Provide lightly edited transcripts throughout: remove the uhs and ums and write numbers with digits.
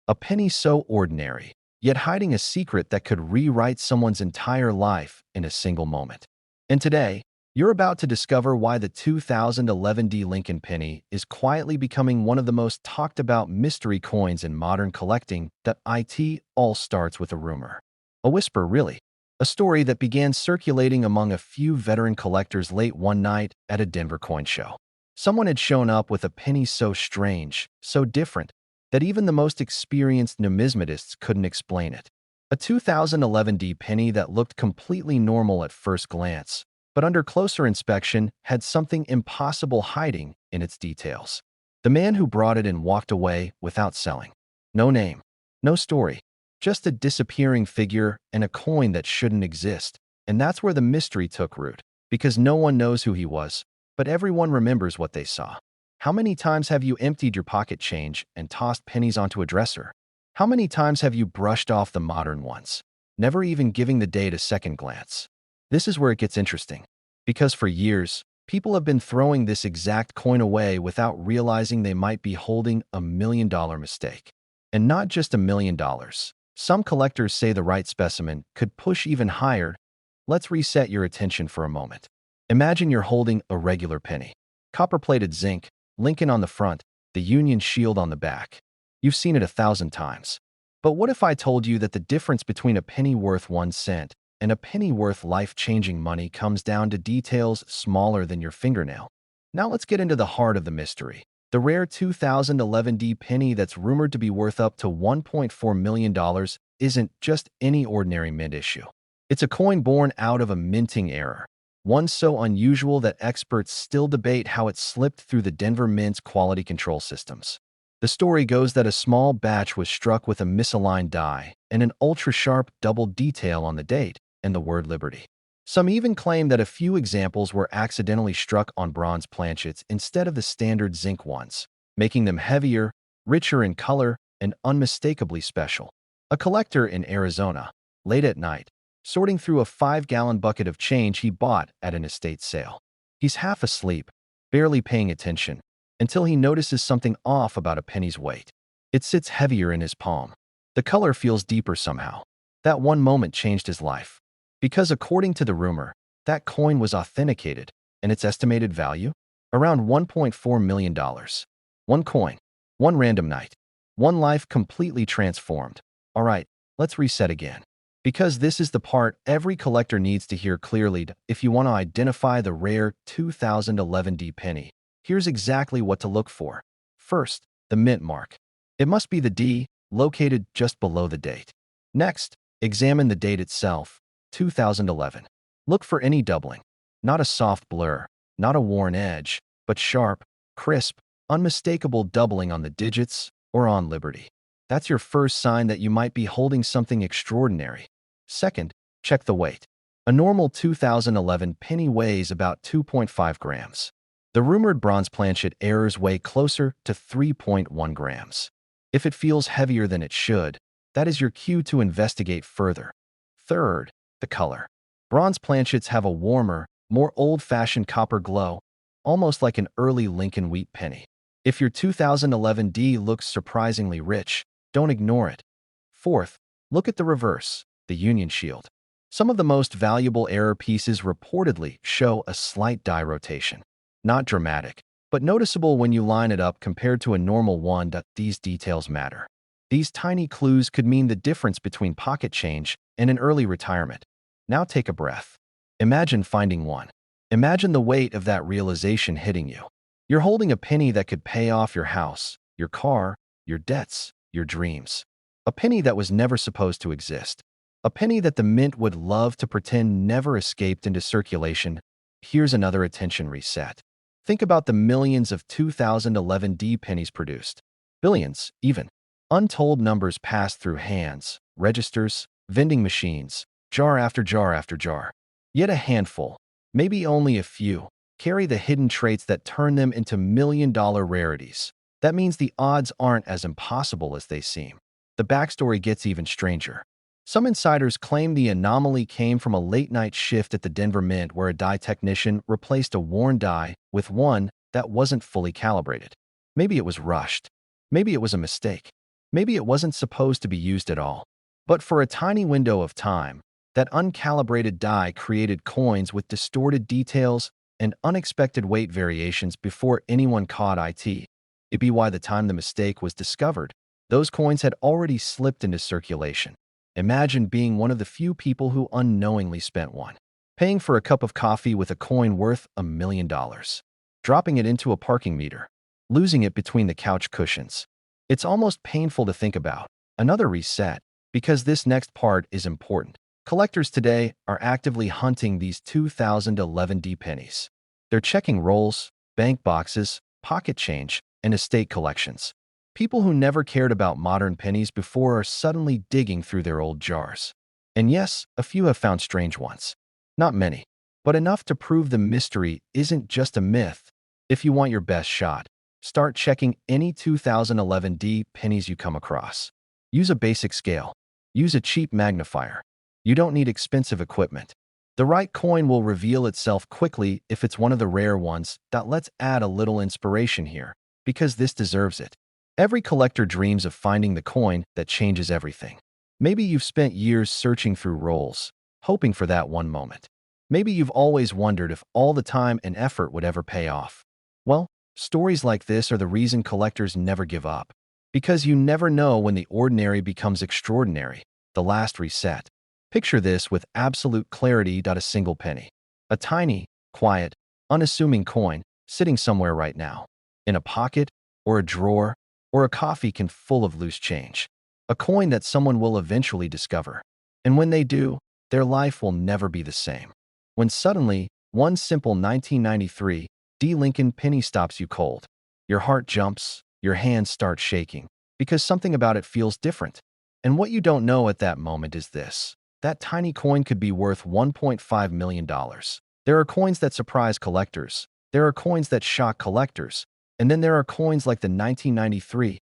A penny so ordinary, yet hiding a secret that could rewrite someone's entire life in a single moment. And today, you're about to discover why the 2011 D Lincoln penny is quietly becoming one of the most talked about mystery coins in modern collecting. That it all starts with a rumor. A whisper, really. A story that began circulating among a few veteran collectors late one night at a Denver coin show. Someone had shown up with a penny so strange, so different, that even the most experienced numismatists couldn't explain it. A 2011 D penny that looked completely normal at first glance, but under closer inspection had something impossible hiding in its details. The man who brought it in walked away without selling. No name, no story, just a disappearing figure and a coin that shouldn't exist. And that's where the mystery took root, because no one knows who he was, but everyone remembers what they saw. How many times have you emptied your pocket change and tossed pennies onto a dresser? How many times have you brushed off the modern ones, never even giving the date a second glance? This is where it gets interesting, because for years, people have been throwing this exact coin away without realizing they might be holding a $1 million mistake. And not just $1 million. Some collectors say the right specimen could push even higher. Let's reset your attention for a moment. Imagine you're holding a regular penny. Copper-plated zinc, Lincoln on the front, the Union shield on the back. You've seen it 1,000 times. But what if I told you that the difference between a penny worth 1 cent and a penny worth life-changing money comes down to details smaller than your fingernail? Now let's get into the heart of the mystery. The rare 2011 D penny that's rumored to be worth up to $1.4 million isn't just any ordinary mint issue. It's a coin born out of a minting error, one so unusual that experts still debate how it slipped through the Denver Mint's quality control systems. The story goes that a small batch was struck with a misaligned die and an ultra-sharp double detail on the date and the word Liberty. Some even claim that a few examples were accidentally struck on bronze planchets instead of the standard zinc ones, making them heavier, richer in color, and unmistakably special. A collector in Arizona, late at night, sorting through a 5-gallon bucket of change he bought at an estate sale. He's half asleep, barely paying attention, until he notices something off about a penny's weight. It sits heavier in his palm. The color feels deeper somehow. That one moment changed his life. Because according to the rumor, that coin was authenticated, and its estimated value? Around $1.4 million. One coin, one random night, one life completely transformed. All right, let's reset again. Because this is the part every collector needs to hear clearly if you want to identify the rare 2011 D penny. Here's exactly what to look for. First, the mint mark. It must be the D, located just below the date. Next, examine the date itself, 2011. Look for any doubling. Not a soft blur, not a worn edge, but sharp, crisp, unmistakable doubling on the digits or on Liberty. That's your first sign that you might be holding something extraordinary. Second, check the weight. A normal 2011 penny weighs about 2.5 grams. The rumored bronze planchet errors weigh closer to 3.1 grams. If it feels heavier than it should, that is your cue to investigate further. Third, the color. Bronze planchets have a warmer, more old-fashioned copper glow, almost like an early Lincoln wheat penny. If your 2011 D looks surprisingly rich, don't ignore it. Fourth, look at the reverse, the Union shield. Some of the most valuable error pieces reportedly show a slight die rotation. Not dramatic, but noticeable when you line it up compared to a normal one. These details matter. These tiny clues could mean the difference between pocket change and an early retirement. Now take a breath. Imagine finding one. Imagine the weight of that realization hitting you. You're holding a penny that could pay off your house, your car, your debts, your dreams. A penny that was never supposed to exist. A penny that the mint would love to pretend never escaped into circulation. Here's another attention reset. Think about the millions of 2011 D pennies produced. Billions, even. Untold numbers passed through hands, registers, vending machines, jar after jar after jar. Yet a handful, maybe only a few, carry the hidden traits that turn them into million-dollar rarities. That means the odds aren't as impossible as they seem. The backstory gets even stranger. Some insiders claim the anomaly came from a late-night shift at the Denver Mint where a die technician replaced a worn die with one that wasn't fully calibrated. Maybe it was rushed. Maybe it was a mistake. Maybe it wasn't supposed to be used at all. But for a tiny window of time, that uncalibrated die created coins with distorted details and unexpected weight variations before anyone caught it. It'd be why the time the mistake was discovered, those coins had already slipped into circulation. Imagine being one of the few people who unknowingly spent one. Paying for a cup of coffee with a coin worth $1 million. Dropping it into a parking meter. Losing it between the couch cushions. It's almost painful to think about. Another reset, because this next part is important. Collectors today are actively hunting these 2011 D pennies. They're checking rolls, bank boxes, pocket change, and estate collections. People who never cared about modern pennies before are suddenly digging through their old jars. And yes, a few have found strange ones. Not many, but enough to prove the mystery isn't just a myth. If you want your best shot, start checking any 2011 D pennies you come across. Use a basic scale. Use a cheap magnifier. You don't need expensive equipment. The right coin will reveal itself quickly if it's one of the rare ones. Let's add a little inspiration here, because this deserves it. Every collector dreams of finding the coin that changes everything. Maybe you've spent years searching through rolls, hoping for that one moment. Maybe you've always wondered if all the time and effort would ever pay off. Well, stories like this are the reason collectors never give up. Because you never know when the ordinary becomes extraordinary. The last reset. Picture this with absolute clarity. A single penny. A tiny, quiet, unassuming coin sitting somewhere right now. In a pocket, or a drawer, or a coffee can full of loose change. A coin that someone will eventually discover. And when they do, their life will never be the same. When suddenly, one simple 1993 D Lincoln penny stops you cold. Your heart jumps, your hands start shaking, because something about it feels different. And what you don't know at that moment is this. That tiny coin could be worth $1.5 million. There are coins that surprise collectors. There are coins that shock collectors. And then there are coins like the 1993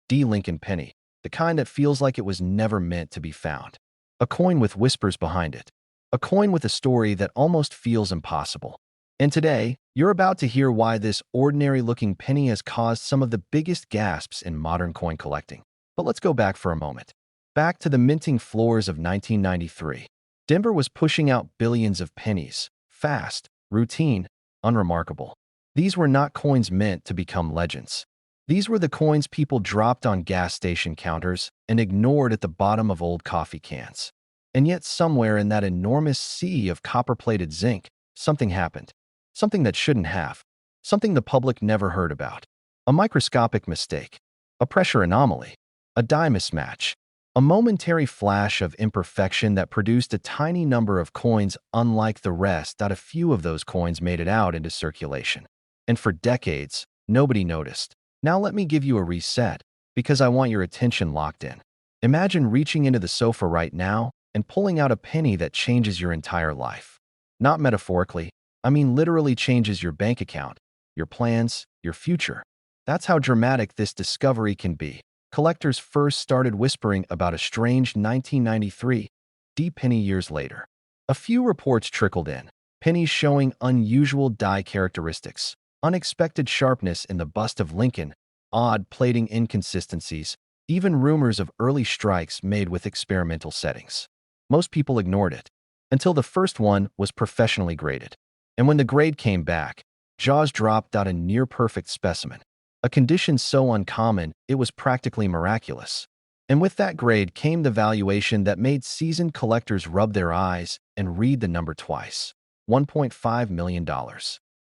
D Lincoln penny, the kind that feels like it was never meant to be found. A coin with whispers behind it. A coin with a story that almost feels impossible. And today, you're about to hear why this ordinary-looking penny has caused some of the biggest gasps in modern coin collecting. But let's go back for a moment. Back to the minting floors of 1993. Denver was pushing out billions of pennies. Fast, routine, unremarkable. These were not coins meant to become legends. These were the coins people dropped on gas station counters and ignored at the bottom of old coffee cans. And yet somewhere in that enormous sea of copper-plated zinc, something happened. Something that shouldn't have. Something the public never heard about. A microscopic mistake. A pressure anomaly. A die mismatch. A momentary flash of imperfection that produced a tiny number of coins unlike the rest. A few of those coins made it out into circulation. And for decades, nobody noticed. Now let me give you a reset, because I want your attention locked in. Imagine reaching into the sofa right now and pulling out a penny that changes your entire life. Not metaphorically, I mean literally changes your bank account, your plans, your future. That's how dramatic this discovery can be. Collectors first started whispering about a strange 1993 D penny years later. A few reports trickled in, pennies showing unusual die characteristics. Unexpected sharpness in the bust of Lincoln, odd plating inconsistencies, even rumors of early strikes made with experimental settings. Most people ignored it, until the first one was professionally graded. And when the grade came back, jaws dropped. A near-perfect specimen, a condition so uncommon it was practically miraculous. And with that grade came the valuation that made seasoned collectors rub their eyes and read the number twice. $1.5 million.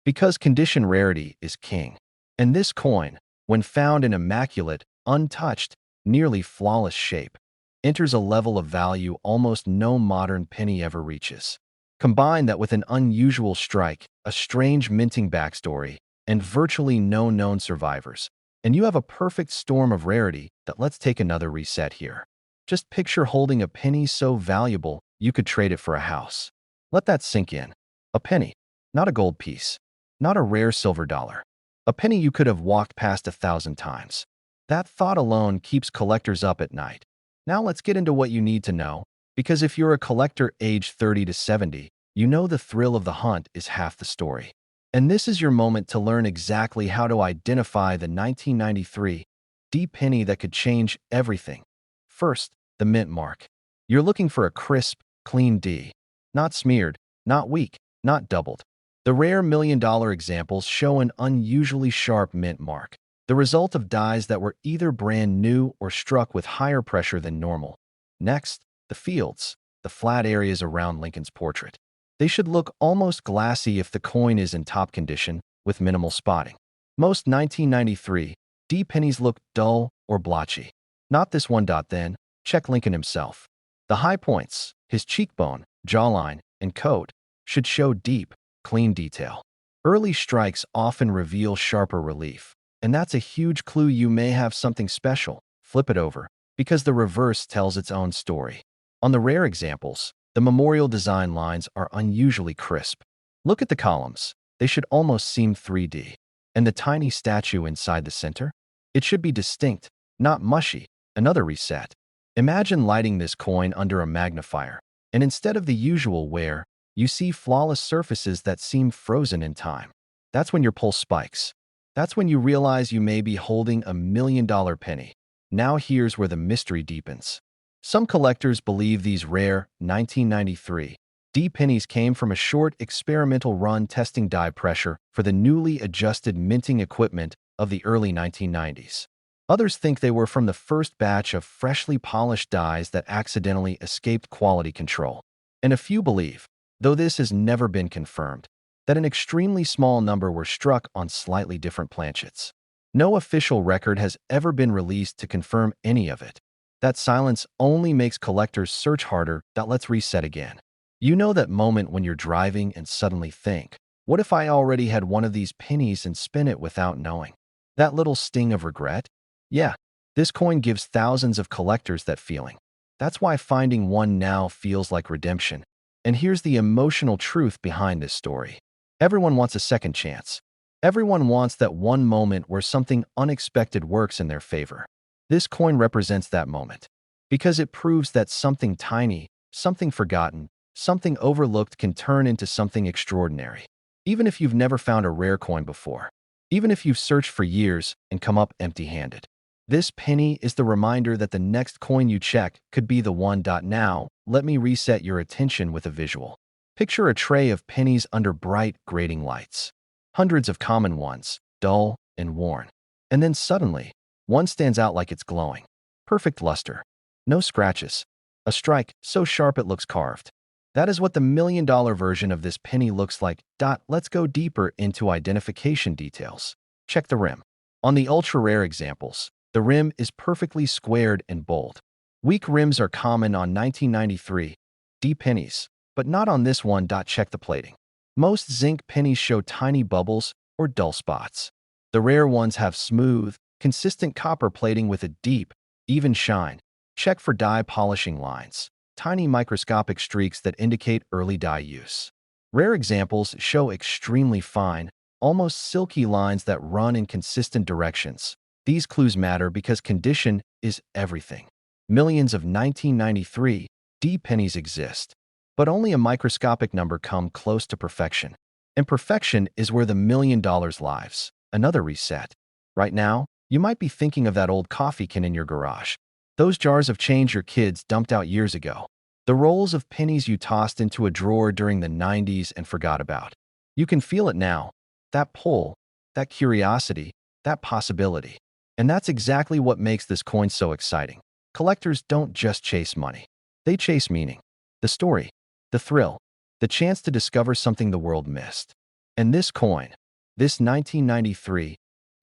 Because condition rarity is king. And this coin, when found in immaculate, untouched, nearly flawless shape, enters a level of value almost no modern penny ever reaches. Combine that with an unusual strike, a strange minting backstory, and virtually no known survivors, and you have a perfect storm of rarity. Let's take another reset here. Just picture holding a penny so valuable you could trade it for a house. Let that sink in. A penny, not a gold piece. Not a rare silver dollar. A penny you could have walked past 1,000 times. That thought alone keeps collectors up at night. Now let's get into what you need to know, because if you're a collector aged 30 to 70, you know the thrill of the hunt is half the story. And this is your moment to learn exactly how to identify the 1993 D penny that could change everything. First, the mint mark. You're looking for a crisp, clean D. Not smeared, not weak, not doubled. The rare million-dollar examples show an unusually sharp mint mark, the result of dies that were either brand new or struck with higher pressure than normal. Next, the fields, the flat areas around Lincoln's portrait. They should look almost glassy if the coin is in top condition, with minimal spotting. Most 1993 D pennies look dull or blotchy. Not this one. Then, check Lincoln himself. The high points, his cheekbone, jawline, and coat, should show deep, clean detail. Early strikes often reveal sharper relief, and that's a huge clue you may have something special. Flip it over, because the reverse tells its own story. On the rare examples, the memorial design lines are unusually crisp. Look at the columns. They should almost seem 3D. And the tiny statue inside the center? It should be distinct, not mushy. Another reset. Imagine lighting this coin under a magnifier, and instead of the usual wear, you see flawless surfaces that seem frozen in time. That's when your pulse spikes. That's when you realize you may be holding a million-dollar penny. Now here's where the mystery deepens. Some collectors believe these rare 1993 D pennies came from a short experimental run testing die pressure for the newly adjusted minting equipment of the early 1990s. Others think they were from the first batch of freshly polished dies that accidentally escaped quality control. And a few believe, though this has never been confirmed, that an extremely small number were struck on slightly different planchets. No official record has ever been released to confirm any of it. That silence only makes collectors search harder. Let's reset again. You know that moment when you're driving and suddenly think, what if I already had one of these pennies and spin it without knowing? That little sting of regret? Yeah, this coin gives thousands of collectors that feeling. That's why finding one now feels like redemption. And here's the emotional truth behind this story. Everyone wants a second chance. Everyone wants that one moment where something unexpected works in their favor. This coin represents that moment, because it proves that something tiny, something forgotten, something overlooked can turn into something extraordinary. Even if you've never found a rare coin before, even if you've searched for years and come up empty-handed, this penny is the reminder that the next coin you check could be the one. Now, let me reset your attention with a visual. Picture a tray of pennies under bright, grating lights. Hundreds of common ones, dull and worn. And then suddenly, one stands out like it's glowing. Perfect luster. No scratches. A strike so sharp it looks carved. That is what the million-dollar version of this penny looks like. Let's go deeper into identification details. Check the rim. On the ultra-rare examples, the rim is perfectly squared and bold. Weak rims are common on 1993 D pennies, but not on this one. Check the plating. Most zinc pennies show tiny bubbles or dull spots. The rare ones have smooth, consistent copper plating with a deep, even shine. Check for die polishing lines, tiny microscopic streaks that indicate early die use. Rare examples show extremely fine, almost silky lines that run in consistent directions. These clues matter because condition is everything. Millions of 1993 D pennies exist, but only a microscopic number come close to perfection. And perfection is where the $1 million lives. Another reset. Right now, you might be thinking of that old coffee can in your garage. Those jars of change your kids dumped out years ago. The rolls of pennies you tossed into a drawer during the 90s and forgot about. You can feel it now. That pull, that curiosity, that possibility. And that's exactly what makes this coin so exciting. Collectors don't just chase money. They chase meaning. The story, the thrill, the chance to discover something the world missed. And this coin, this 1993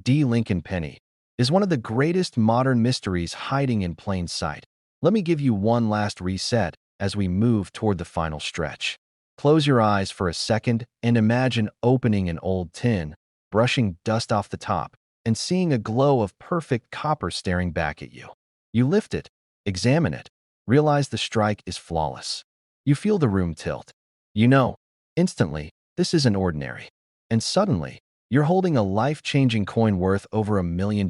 D Lincoln penny, is one of the greatest modern mysteries hiding in plain sight. Let me give you one last reset as we move toward the final stretch. Close your eyes for a second and imagine opening an old tin, brushing dust off the top, and seeing a glow of perfect copper staring back at you. You lift it, examine it, realize the strike is flawless. You feel the room tilt. You know, instantly, this isn't ordinary. And suddenly, you're holding a life-changing coin worth over $1 million.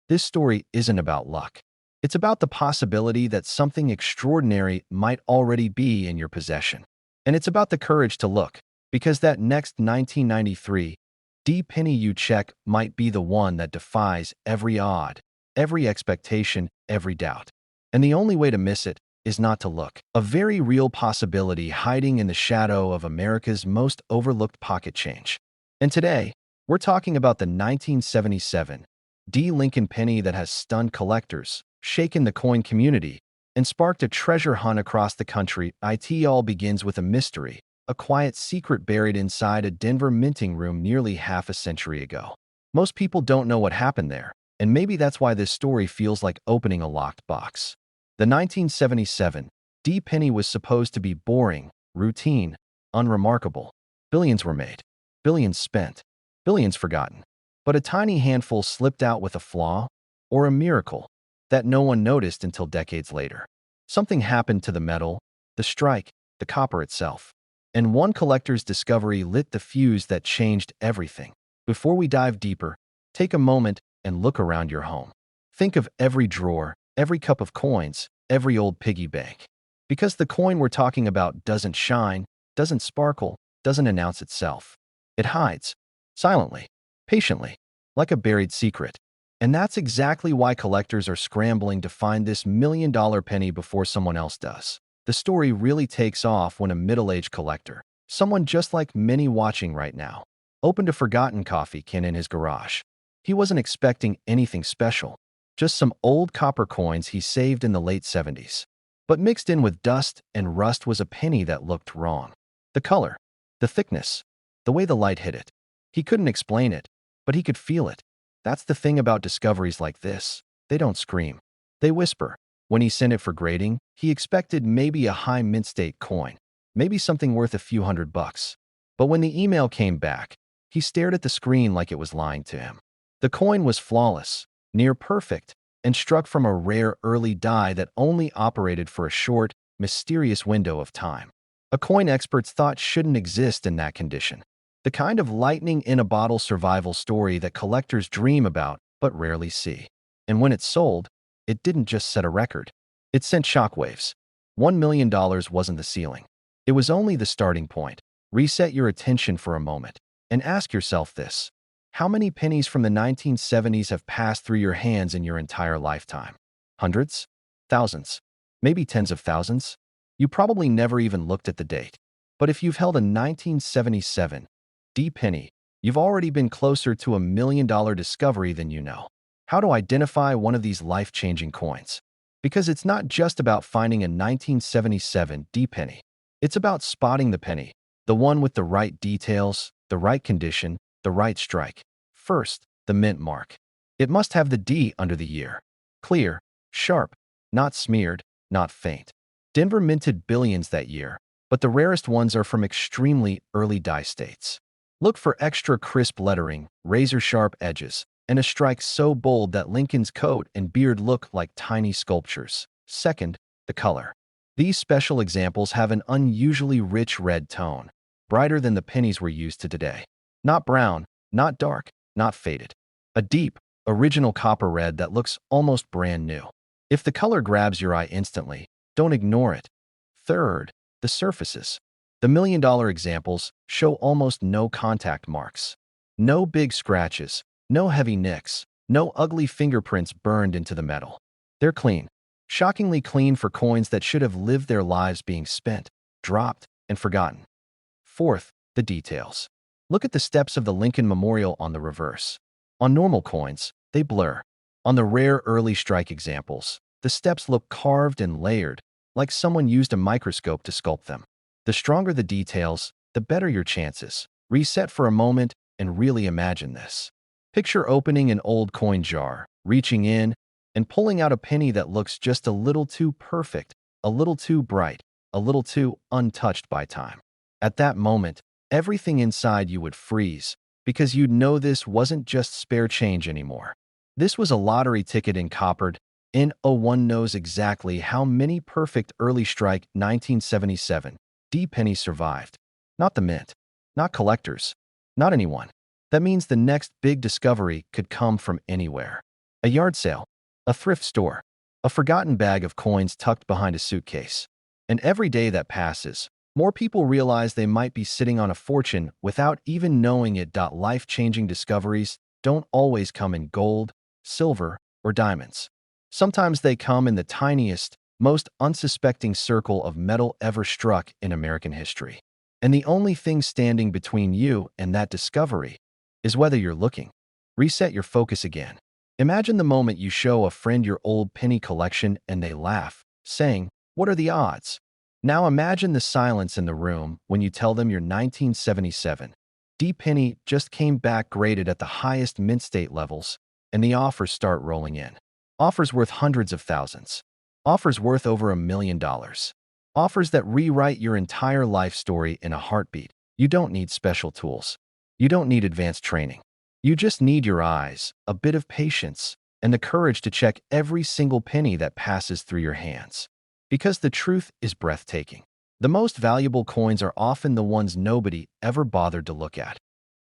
This story isn't about luck. It's about the possibility that something extraordinary might already be in your possession. And it's about the courage to look, because that next 1993 D penny you check might be the one that defies every odd every expectation, every doubt. And the only way to miss it is not to look. A very real possibility hiding in the shadow of America's most overlooked pocket change. And today, we're talking about the 1977 D. Lincoln penny that has stunned collectors, shaken the coin community, and sparked a treasure hunt across the country. It all begins with a mystery, a quiet secret buried inside a Denver minting room nearly half a century ago. Most people don't know what happened there, and maybe that's why this story feels like opening a locked box. The 1977 D penny was supposed to be boring, routine, unremarkable. Billions were made, billions spent, billions forgotten. But a tiny handful slipped out with a flaw, or a miracle, that no one noticed until decades later. Something happened to the metal, the strike, the copper itself. And one collector's discovery lit the fuse that changed everything. Before we dive deeper, take a moment and look around your home. Think of every drawer, every cup of coins, every old piggy bank. Because the coin we're talking about doesn't shine, doesn't sparkle, doesn't announce itself. It hides, silently, patiently, like a buried secret. And that's exactly why collectors are scrambling to find this million-dollar penny before someone else does. The story really takes off when a middle-aged collector, someone just like many watching right now, opened a forgotten coffee can in his garage. He wasn't expecting anything special, just some old copper coins he saved in the late 70s. But mixed in with dust and rust was a penny that looked wrong. The color, the thickness, the way the light hit it. He couldn't explain it, but he could feel it. That's the thing about discoveries like this. They don't scream. They whisper. When he sent it for grading, he expected maybe a high mint state coin, maybe something worth a few $100. But when the email came back, he stared at the screen like it was lying to him. The coin was flawless, near perfect, and struck from a rare early die that only operated for a short, mysterious window of time. A coin experts thought shouldn't exist in that condition. The kind of lightning-in-a-bottle survival story that collectors dream about but rarely see. And when it sold, it didn't just set a record. It sent shockwaves. $1 million wasn't the ceiling. It was only the starting point. Reset your attention for a moment and ask yourself this. How many pennies from the 1970s have passed through your hands in your entire lifetime? Hundreds? Thousands? Maybe tens of thousands? You probably never even looked at the date. But if you've held a 1977 D penny, you've already been closer to a $1 million discovery than you know. How to identify one of these life-changing coins? Because it's not just about finding a 1977 D penny. It's about spotting the penny, the one with the right details, the right condition, the right strike. First, the mint mark. It must have the D under the year. Clear, sharp, not smeared, not faint. Denver minted billions that year, but the rarest ones are from extremely early die states. Look for extra crisp lettering, razor-sharp edges, and a strike so bold that Lincoln's coat and beard look like tiny sculptures. Second, the color. These special examples have an unusually rich red tone, brighter than the pennies we're used to today. Not brown, not dark, not faded. A deep, original copper red that looks almost brand new. If the color grabs your eye instantly, don't ignore it. Third, the surfaces. The $1 million examples show almost no contact marks. No big scratches, no heavy nicks, no ugly fingerprints burned into the metal. They're clean. Shockingly clean for coins that should have lived their lives being spent, dropped, and forgotten. Fourth, the details. Look at the steps of the Lincoln Memorial on the reverse. On normal coins, they blur. On the rare early strike examples, the steps look carved and layered, like someone used a microscope to sculpt them. The stronger the details, the better your chances. Reset for a moment and really imagine this. Picture opening an old coin jar, reaching in, and pulling out a penny that looks just a little too perfect, a little too bright, a little too untouched by time. At that moment, everything inside you would freeze, because you'd know this wasn't just spare change anymore. This was a lottery ticket encoppered. No one knows exactly how many perfect early strike 1977 D pennies survived. Not the mint, not collectors, not anyone. That means the next big discovery could come from anywhere. A yard sale, a thrift store, a forgotten bag of coins tucked behind a suitcase. And every day that passes, more people realize they might be sitting on a fortune without even knowing it. Life-changing discoveries don't always come in gold, silver, or or diamonds. Sometimes they come in the tiniest, most unsuspecting circle of metal ever struck in American history. And the only thing standing between you and that discovery is whether you're looking. Reset your focus again. Imagine the moment you show a friend your old penny collection and they laugh, saying, "What are the odds?" Now imagine the silence in the room when you tell them your 1977 D penny just came back graded at the highest mint state levels, and the offers start rolling in. Offers worth hundreds of thousands. Offers worth over $1 million. Offers that rewrite your entire life story in a heartbeat. You don't need special tools. You don't need advanced training. You just need your eyes, a bit of patience, and the courage to check every single penny that passes through your hands. Because the truth is breathtaking. The most valuable coins are often the ones nobody ever bothered to look at.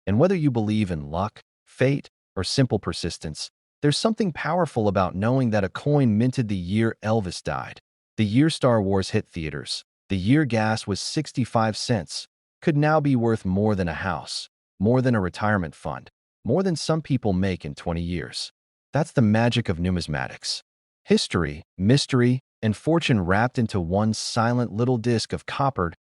And whether you believe in luck, fate, or simple persistence, there's something powerful about knowing that a coin minted the year Elvis died, the year Star Wars hit theaters, the year gas was 65 cents, could now be worth more than a house, more than a retirement fund, more than some people make in 20 years. That's the magic of numismatics. History, mystery, and fortune wrapped into one silent little disc of copper.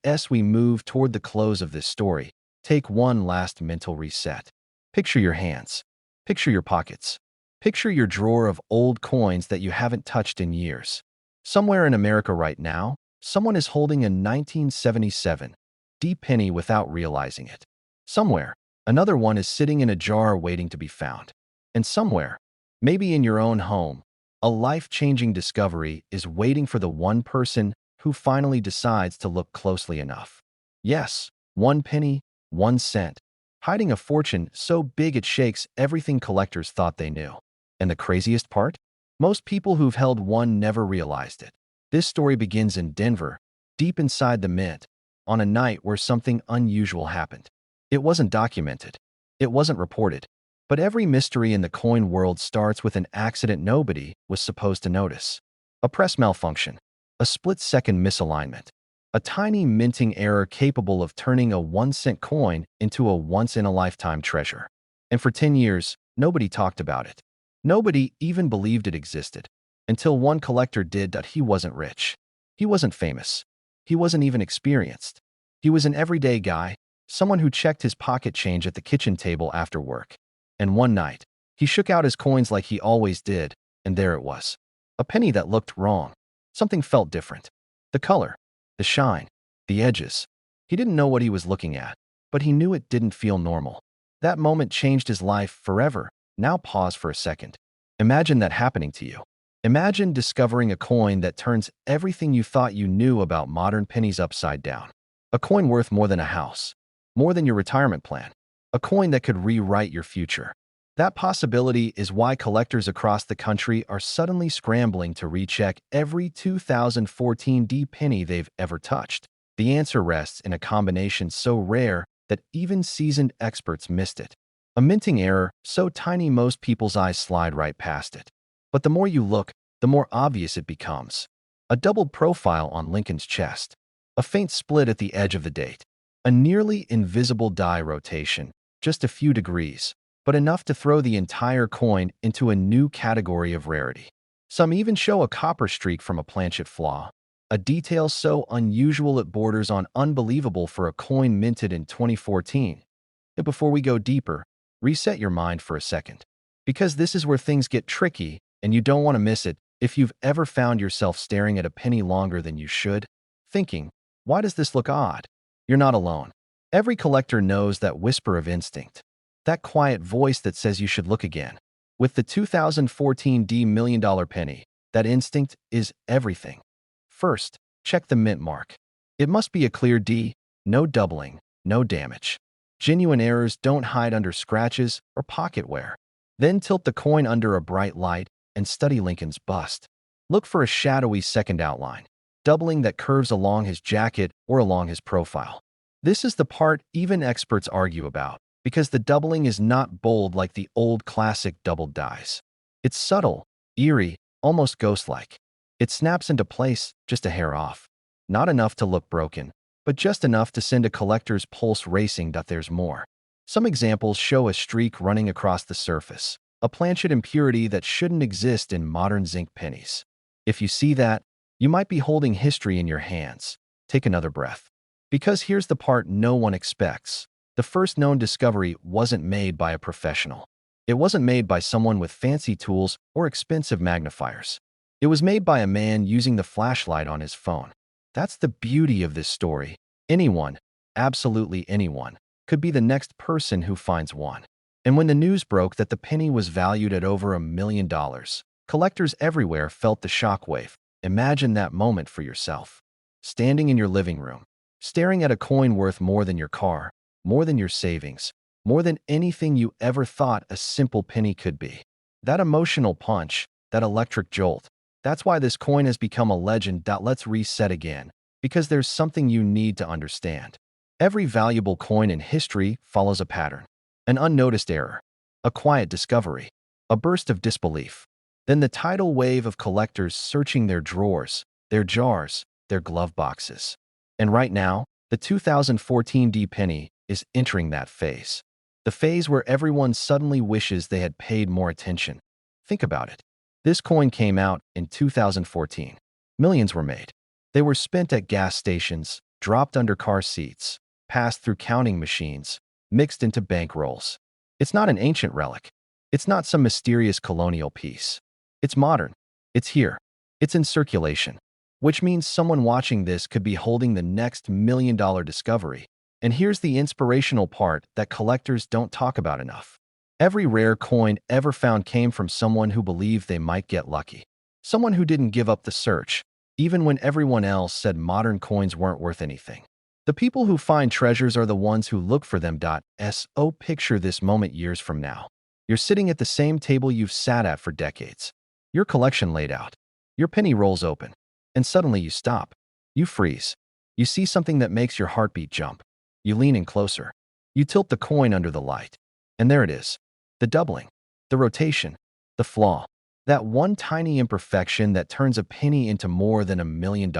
As we move toward the close of this story, take one last mental reset. Picture your hands. Picture your pockets. Picture your drawer of old coins that you haven't touched in years. Somewhere in America right now, someone is holding a 1977 D penny without realizing it. Somewhere, another one is sitting in a jar waiting to be found. And somewhere, maybe in your own home, a life-changing discovery is waiting for the one person who finally decides to look closely enough. Yes, 1 penny, 1 cent, hiding a fortune so big it shakes everything collectors thought they knew. And the craziest part? Most people who've held one never realized it. This story begins in Denver, deep inside the mint, on a night where something unusual happened. It wasn't documented. It wasn't reported. But every mystery in the coin world starts with an accident nobody was supposed to notice. A press malfunction, a split-second misalignment, a tiny minting error capable of turning a 1 cent coin into a once-in-a-lifetime treasure. And for 10 years, nobody talked about it. Nobody even believed it existed, until one collector did. That he wasn't rich. He wasn't famous. He wasn't even experienced. He was an everyday guy, someone who checked his pocket change at the kitchen table after work. And one night, he shook out his coins like he always did, and there it was. A penny that looked wrong. Something felt different. The color, the shine, the edges. He didn't know what he was looking at, but he knew it didn't feel normal. That moment changed his life forever. Now pause for a second. Imagine that happening to you. Imagine discovering a coin that turns everything you thought you knew about modern pennies upside down. A coin worth more than a house, more than your retirement plan. A coin that could rewrite your future. That possibility is why collectors across the country are suddenly scrambling to recheck every 2014 D penny they've ever touched. The answer rests in a combination so rare that even seasoned experts missed it. A minting error so tiny most people's eyes slide right past it. But the more you look, the more obvious it becomes. A doubled profile on Lincoln's chest. A faint split at the edge of the date. A nearly invisible die rotation. Just a few degrees, but enough to throw the entire coin into a new category of rarity. Some even show a copper streak from a planchet flaw, a detail so unusual it borders on unbelievable for a coin minted in 2014. But before we go deeper, reset your mind for a second, because this is where things get tricky and you don't want to miss it. If you've ever found yourself staring at a penny longer than you should, thinking, "Why does this look odd?" You're not alone. Every collector knows that whisper of instinct, that quiet voice that says you should look again. With the 2014 D $1 million penny, that instinct is everything. First, check the mint mark. It must be a clear D, no doubling, no damage. Genuine errors don't hide under scratches or pocket wear. Then tilt the coin under a bright light and study Lincoln's bust. Look for a shadowy second outline, doubling that curves along his jacket or along his profile. This is the part even experts argue about, because the doubling is not bold like the old classic doubled dies. It's subtle, eerie, almost ghost-like. It snaps into place just a hair off. Not enough to look broken, but just enough to send a collector's pulse racing. There's more. Some examples show a streak running across the surface, a planchet impurity that shouldn't exist in modern zinc pennies. If you see that, you might be holding history in your hands. Take another breath. Because here's the part no one expects. The first known discovery wasn't made by a professional. It wasn't made by someone with fancy tools or expensive magnifiers. It was made by a man using the flashlight on his phone. That's the beauty of this story. Anyone, absolutely anyone, could be the next person who finds one. And when the news broke that the penny was valued at over $1 million, collectors everywhere felt the shockwave. Imagine that moment for yourself. Standing in your living room, staring at a coin worth more than your car, more than your savings, more than anything you ever thought a simple penny could be. That emotional punch, that electric jolt, that's why this coin has become a legend. Let's reset again, because there's something you need to understand. Every valuable coin in history follows a pattern. An unnoticed error, a quiet discovery, a burst of disbelief. Then the tidal wave of collectors searching their drawers, their jars, their glove boxes. And right now, the 2014 D penny is entering that phase. The phase where everyone suddenly wishes they had paid more attention. Think about it. This coin came out in 2014. Millions were made. They were spent at gas stations, dropped under car seats, passed through counting machines, mixed into bank rolls. It's not an ancient relic. It's not some mysterious colonial piece. It's modern. It's here. It's in circulation. Which means someone watching this could be holding the next million-dollar discovery. And here's the inspirational part that collectors don't talk about enough. Every rare coin ever found came from someone who believed they might get lucky. Someone who didn't give up the search, even when everyone else said modern coins weren't worth anything. The people who find treasures are the ones who look for them. So picture this moment years from now. You're sitting at the same table you've sat at for decades. Your collection laid out. Your penny rolls open. And suddenly you stop. You freeze. You see something that makes your heartbeat jump. You lean in closer. You tilt the coin under the light. And there it is. The doubling. The rotation. The flaw. That one tiny imperfection that turns a penny into more than $1 million.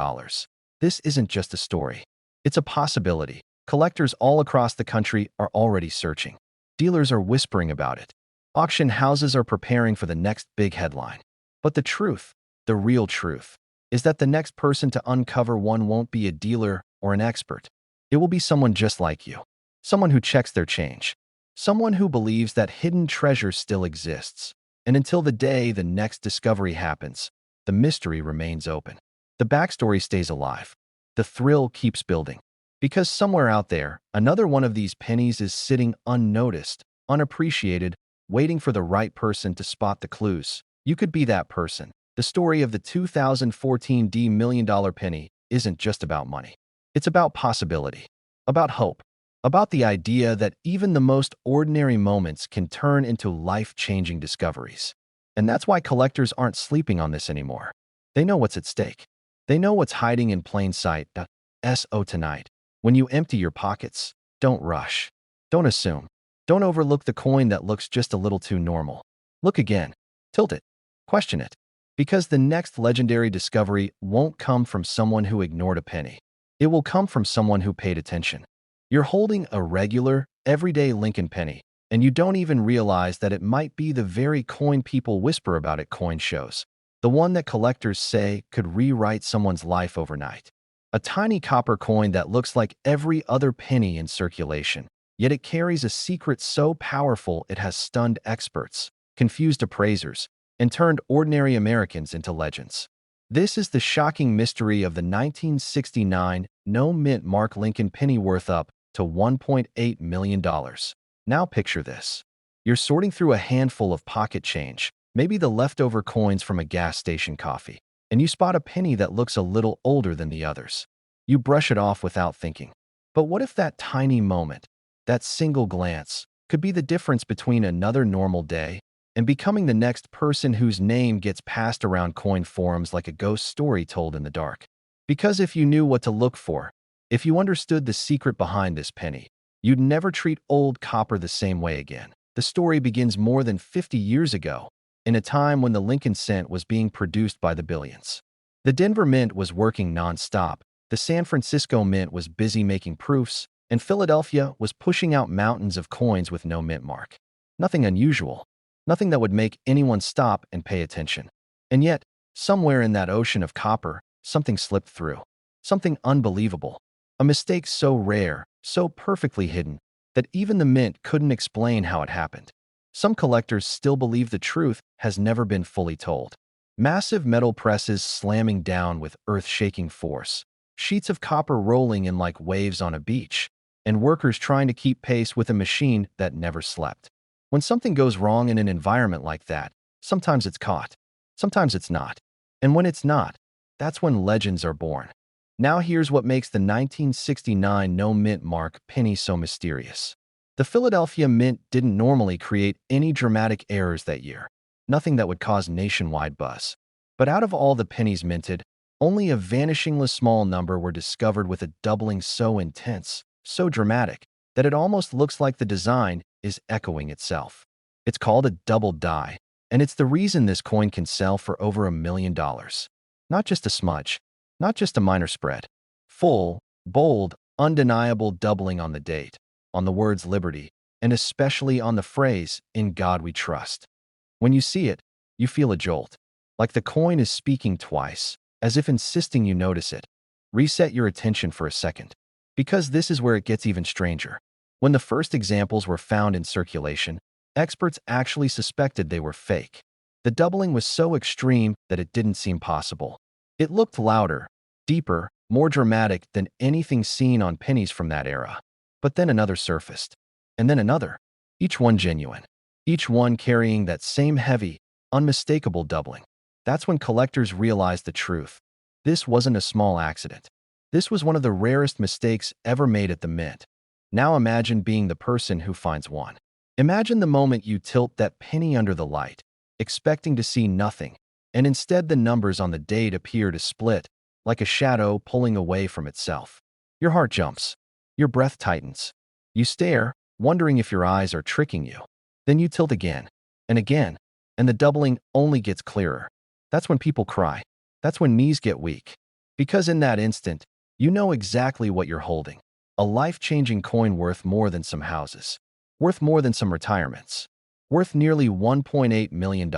This isn't just a story. It's a possibility. Collectors all across the country are already searching. Dealers are whispering about it. Auction houses are preparing for the next big headline. But the truth, the real truth, is that the next person to uncover one won't be a dealer or an expert. It will be someone just like you. Someone who checks their change. Someone who believes that hidden treasure still exists. And until the day the next discovery happens, the mystery remains open. The backstory stays alive. The thrill keeps building. Because somewhere out there, another one of these pennies is sitting unnoticed, unappreciated, waiting for the right person to spot the clues. You could be that person. The story of the 2014 D million-dollar penny isn't just about money. It's about possibility, about hope, about the idea that even the most ordinary moments can turn into life-changing discoveries. And that's why collectors aren't sleeping on this anymore. They know what's at stake. They know what's hiding in plain sight. So tonight, when you empty your pockets, don't rush. Don't assume. Don't overlook the coin that looks just a little too normal. Look again. Tilt it. Question it. Because the next legendary discovery won't come from someone who ignored a penny. It will come from someone who paid attention. You're holding a regular, everyday Lincoln penny, and you don't even realize that it might be the very coin people whisper about at coin shows. The one that collectors say could rewrite someone's life overnight. A tiny copper coin that looks like every other penny in circulation, yet it carries a secret so powerful it has stunned experts, confused appraisers, and turned ordinary Americans into legends. This is the shocking mystery of the 1969 no-mint mark Lincoln penny worth up to $1.8 million. Now picture this. You're sorting through a handful of pocket change, maybe the leftover coins from a gas station coffee, and you spot a penny that looks a little older than the others. You brush it off without thinking. But what if that tiny moment, that single glance, could be the difference between another normal day and becoming the next person whose name gets passed around coin forums like a ghost story told in the dark? Because if you knew what to look for, if you understood the secret behind this penny, you'd never treat old copper the same way again. The story begins more than 50 years ago, in a time when the Lincoln cent was being produced by the billions. The Denver Mint was working non-stop, the San Francisco Mint was busy making proofs, and Philadelphia was pushing out mountains of coins with no mint mark. Nothing unusual. Nothing that would make anyone stop and pay attention. And yet, somewhere in that ocean of copper, something slipped through. Something unbelievable. A mistake so rare, so perfectly hidden, that even the mint couldn't explain how it happened. Some collectors still believe the truth has never been fully told. Massive metal presses slamming down with earth-shaking force, sheets of copper rolling in like waves on a beach, and workers trying to keep pace with a machine that never slept. When something goes wrong in an environment like that, sometimes it's caught, sometimes it's not. And when it's not, that's when legends are born. Now here's what makes the 1969 no mint mark penny so mysterious. The Philadelphia Mint didn't normally create any dramatic errors that year, nothing that would cause nationwide buzz. But out of all the pennies minted, only a vanishingly small number were discovered with a doubling so intense, so dramatic, that it almost looks like the design is echoing itself. It's called a double die, and it's the reason this coin can sell for over $1 million. Not just a smudge, not just a minor spread. Full, bold, undeniable doubling on the date, on the words liberty, and especially on the phrase, "In God we trust." When you see it, you feel a jolt, like the coin is speaking twice, as if insisting you notice it. Reset your attention for a second, because this is where it gets even stranger. When the first examples were found in circulation, experts actually suspected they were fake. The doubling was so extreme that it didn't seem possible. It looked louder, deeper, more dramatic than anything seen on pennies from that era. But then another surfaced, and then another, each one genuine, each one carrying that same heavy, unmistakable doubling. That's when collectors realized the truth. This wasn't a small accident. This was one of the rarest mistakes ever made at the mint. Now imagine being the person who finds one. Imagine the moment you tilt that penny under the light, expecting to see nothing, and instead the numbers on the date appear to split, like a shadow pulling away from itself. Your heart jumps. Your breath tightens. You stare, wondering if your eyes are tricking you. Then you tilt again, and the doubling only gets clearer. That's when people cry. That's when knees get weak. Because in that instant, you know exactly what you're holding. A life-changing coin worth more than some houses. Worth more than some retirements. Worth nearly $1.8 million.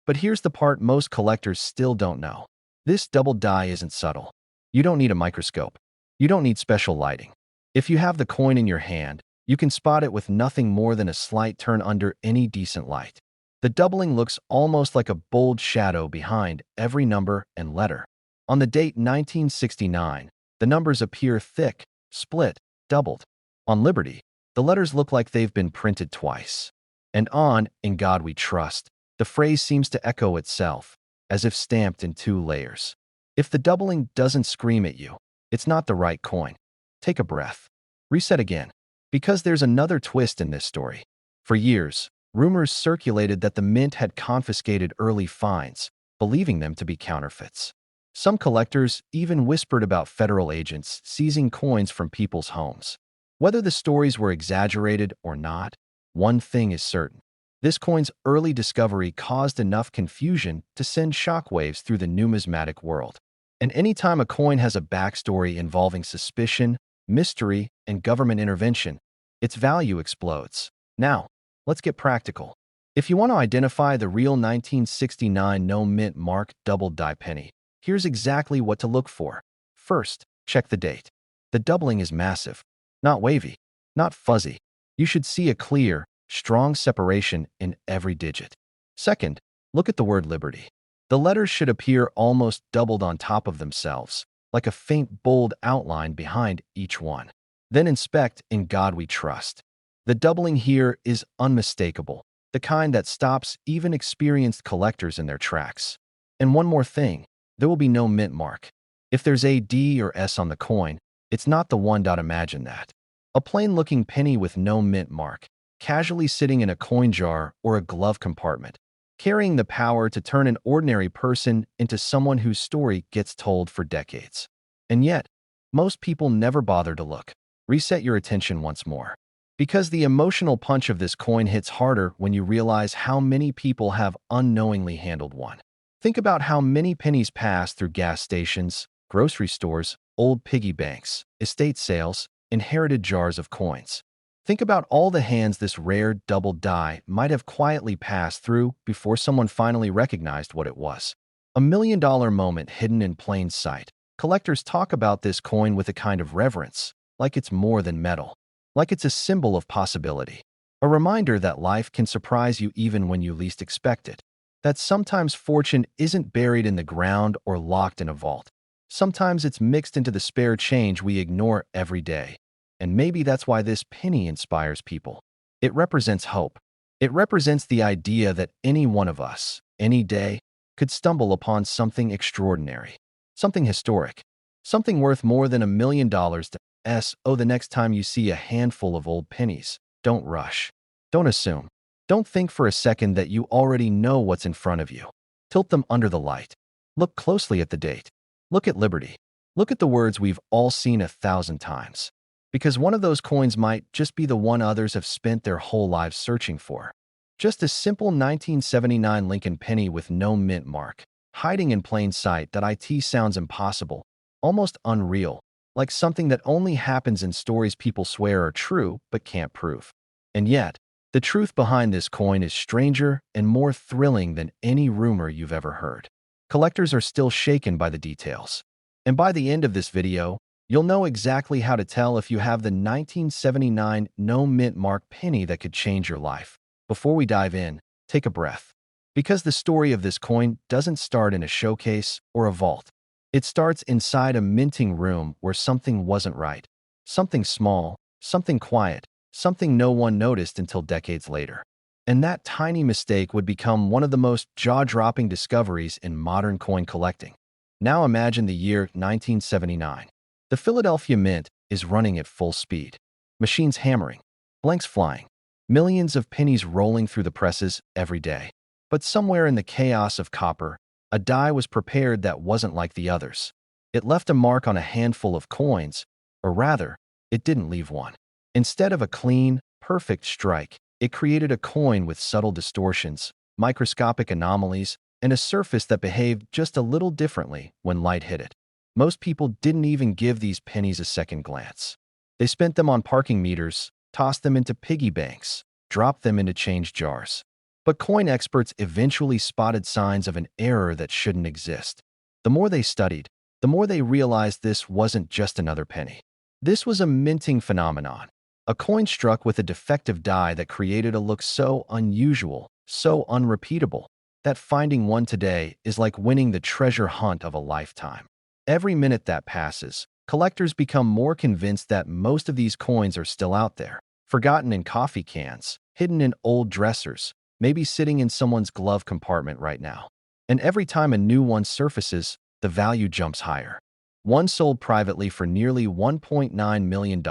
But here's the part most collectors still don't know. This double die isn't subtle. You don't need a microscope. You don't need special lighting. If you have the coin in your hand, you can spot it with nothing more than a slight turn under any decent light. The doubling looks almost like a bold shadow behind every number and letter. On the date 1969, the numbers appear thick, split, doubled. On Liberty, the letters look like they've been printed twice. And on "In God We Trust," the phrase seems to echo itself, as if stamped in 2 layers. If the doubling doesn't scream at you, it's not the right coin. Take a breath. Reset again. Because there's another twist in this story. For years, rumors circulated that the mint had confiscated early finds, believing them to be counterfeits. Some collectors even whispered about federal agents seizing coins from people's homes. Whether the stories were exaggerated or not, one thing is certain. This coin's early discovery caused enough confusion to send shockwaves through the numismatic world. And anytime a coin has a backstory involving suspicion, mystery, and government intervention, its value explodes. Now, let's get practical. If you want to identify the real 1969 no mint mark double die penny, here's exactly what to look for. First, check the date. The doubling is massive, not wavy, not fuzzy. You should see a clear, strong separation in every digit. Second, look at the word liberty. The letters should appear almost doubled on top of themselves, like a faint bold outline behind each one. Then inspect "In God We Trust." The doubling here is unmistakable, the kind that stops even experienced collectors in their tracks. And one more thing, there will be no mint mark. If there's a D or S on the coin, it's not the one. Imagine that. A plain-looking penny with no mint mark, casually sitting in a coin jar or a glove compartment, carrying the power to turn an ordinary person into someone whose story gets told for decades. And yet, most people never bother to look. Reset your attention once more. Because the emotional punch of this coin hits harder when you realize how many people have unknowingly handled one. Think about how many pennies pass through gas stations, grocery stores, old piggy banks, estate sales, inherited jars of coins. Think about all the hands this rare double die might have quietly passed through before someone finally recognized what it was. $1 million moment hidden in plain sight. Collectors talk about this coin with a kind of reverence, like it's more than metal, like it's a symbol of possibility. A reminder that life can surprise you even when you least expect it. That sometimes fortune isn't buried in the ground or locked in a vault. Sometimes it's mixed into the spare change we ignore every day. And maybe that's why this penny inspires people. It represents hope. It represents the idea that any one of us, any day, could stumble upon something extraordinary, something historic, something worth more than $1 million. The next time you see a handful of old pennies, don't rush. Don't assume. Don't think for a second that you already know what's in front of you. Tilt them under the light. Look closely at the date. Look at Liberty. Look at the words we've all seen 1,000 times. Because one of those coins might just be the one others have spent their whole lives searching for. Just a simple 1979 Lincoln penny with no mint mark, hiding in plain sight. It sounds impossible, almost unreal, like something that only happens in stories people swear are true but can't prove. And yet, the truth behind this coin is stranger and more thrilling than any rumor you've ever heard. Collectors are still shaken by the details. And by the end of this video, you'll know exactly how to tell if you have the 1979 no mint mark penny that could change your life. Before we dive in, take a breath. Because the story of this coin doesn't start in a showcase or a vault. It starts inside a minting room where something wasn't right. Something small, something quiet, something no one noticed until decades later. And that tiny mistake would become one of the most jaw-dropping discoveries in modern coin collecting. Now imagine the year 1979. The Philadelphia Mint is running at full speed. Machines hammering, blanks flying, millions of pennies rolling through the presses every day. But somewhere in the chaos of copper, a die was prepared that wasn't like the others. It left a mark on a handful of coins, or rather, it didn't leave one. Instead of a clean, perfect strike, it created a coin with subtle distortions, microscopic anomalies, and a surface that behaved just a little differently when light hit it. Most people didn't even give these pennies a second glance. They spent them on parking meters, tossed them into piggy banks, dropped them into change jars. But coin experts eventually spotted signs of an error that shouldn't exist. The more they studied, the more they realized this wasn't just another penny. This was a minting phenomenon, a coin struck with a defective die that created a look so unusual, so unrepeatable, that finding one today is like winning the treasure hunt of a lifetime. Every minute that passes, collectors become more convinced that most of these coins are still out there, forgotten in coffee cans, hidden in old dressers, maybe sitting in someone's glove compartment right now. And every time a new one surfaces, the value jumps higher. One sold privately for nearly $1.9 million,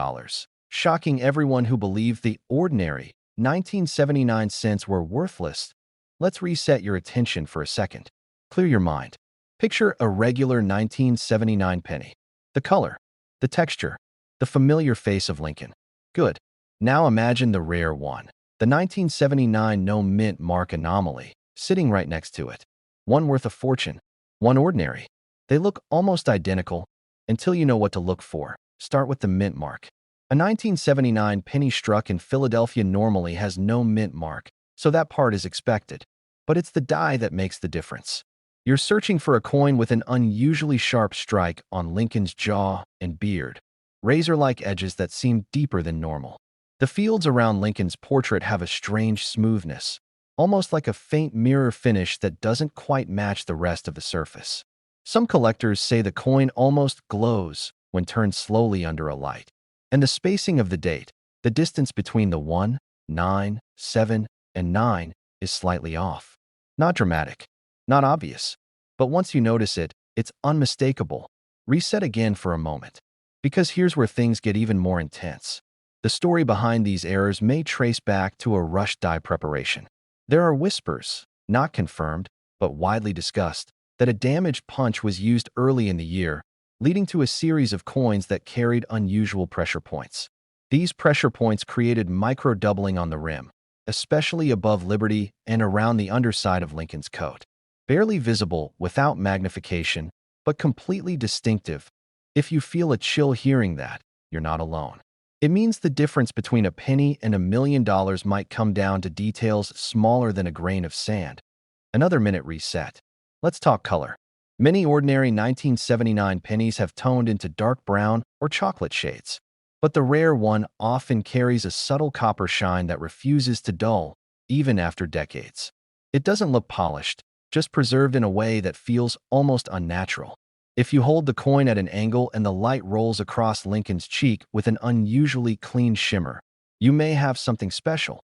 shocking everyone who believed the ordinary 1979 cents were worthless. Let's reset your attention for a second. Clear your mind. Picture a regular 1979 penny. The color, the texture, the familiar face of Lincoln. Good. Now imagine the rare one, the 1979 no mint mark anomaly, sitting right next to it. One worth a fortune, one ordinary. They look almost identical until you know what to look for. Start with the mint mark. A 1979 penny struck in Philadelphia normally has no mint mark, so that part is expected. But it's the die that makes the difference. You're searching for a coin with an unusually sharp strike on Lincoln's jaw and beard, razor-like edges that seem deeper than normal. The fields around Lincoln's portrait have a strange smoothness, almost like a faint mirror finish that doesn't quite match the rest of the surface. Some collectors say the coin almost glows when turned slowly under a light. And the spacing of the date, the distance between the 1, 9, 7, and 9, is slightly off. Not dramatic, not obvious. But once you notice it, it's unmistakable. Reset again for a moment. Because here's where things get even more intense. The story behind these errors may trace back to a rushed die preparation. There are whispers, not confirmed, but widely discussed, that a damaged punch was used early in the year, leading to a series of coins that carried unusual pressure points. These pressure points created micro-doubling on the rim, especially above Liberty and around the underside of Lincoln's coat. Barely visible without magnification, but completely distinctive. If you feel a chill hearing that, you're not alone. It means the difference between a penny and $1 million might come down to details smaller than a grain of sand. Another minute reset. Let's talk color. Many ordinary 1979 pennies have toned into dark brown or chocolate shades. But the rare one often carries a subtle copper shine that refuses to dull, even after decades. It doesn't look polished, just preserved in a way that feels almost unnatural. If you hold the coin at an angle and the light rolls across Lincoln's cheek with an unusually clean shimmer, you may have something special.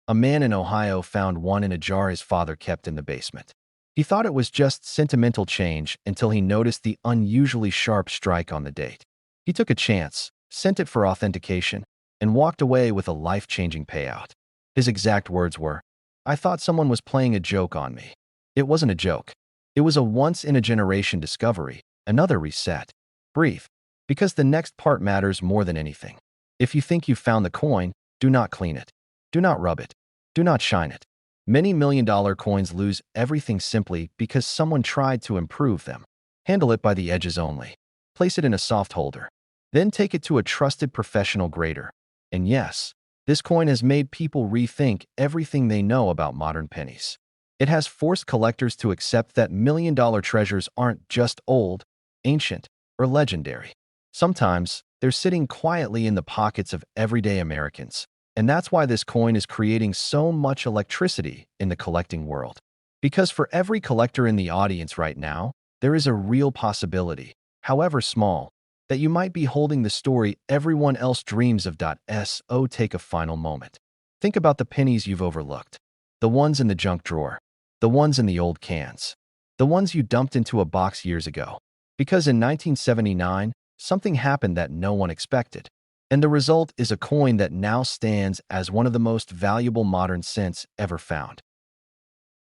A man in Ohio found one in a jar his father kept in the basement. He thought it was just sentimental change until he noticed the unusually sharp strike on the date. He took a chance, sent it for authentication, and walked away with a life-changing payout. His exact words were, "I thought someone was playing a joke on me." It wasn't a joke. It was a once-in-a-generation discovery, another reset. Breathe, because the next part matters more than anything. If you think you've found the coin, do not clean it. Do not rub it. Do not shine it. Many million-dollar coins lose everything simply because someone tried to improve them. Handle it by the edges only. Place it in a soft holder. Then take it to a trusted professional grader. And yes, this coin has made people rethink everything they know about modern pennies. It has forced collectors to accept that million-dollar treasures aren't just old, ancient, or legendary. Sometimes, they're sitting quietly in the pockets of everyday Americans. And that's why this coin is creating so much electricity in the collecting world. Because for every collector in the audience right now, there is a real possibility, however small, that you might be holding the story everyone else dreams of. So take a final moment. Think about the pennies you've overlooked. The ones in the junk drawer. The ones in the old cans. The ones you dumped into a box years ago. Because in 1979, something happened that no one expected. And the result is a coin that now stands as one of the most valuable modern cents ever found.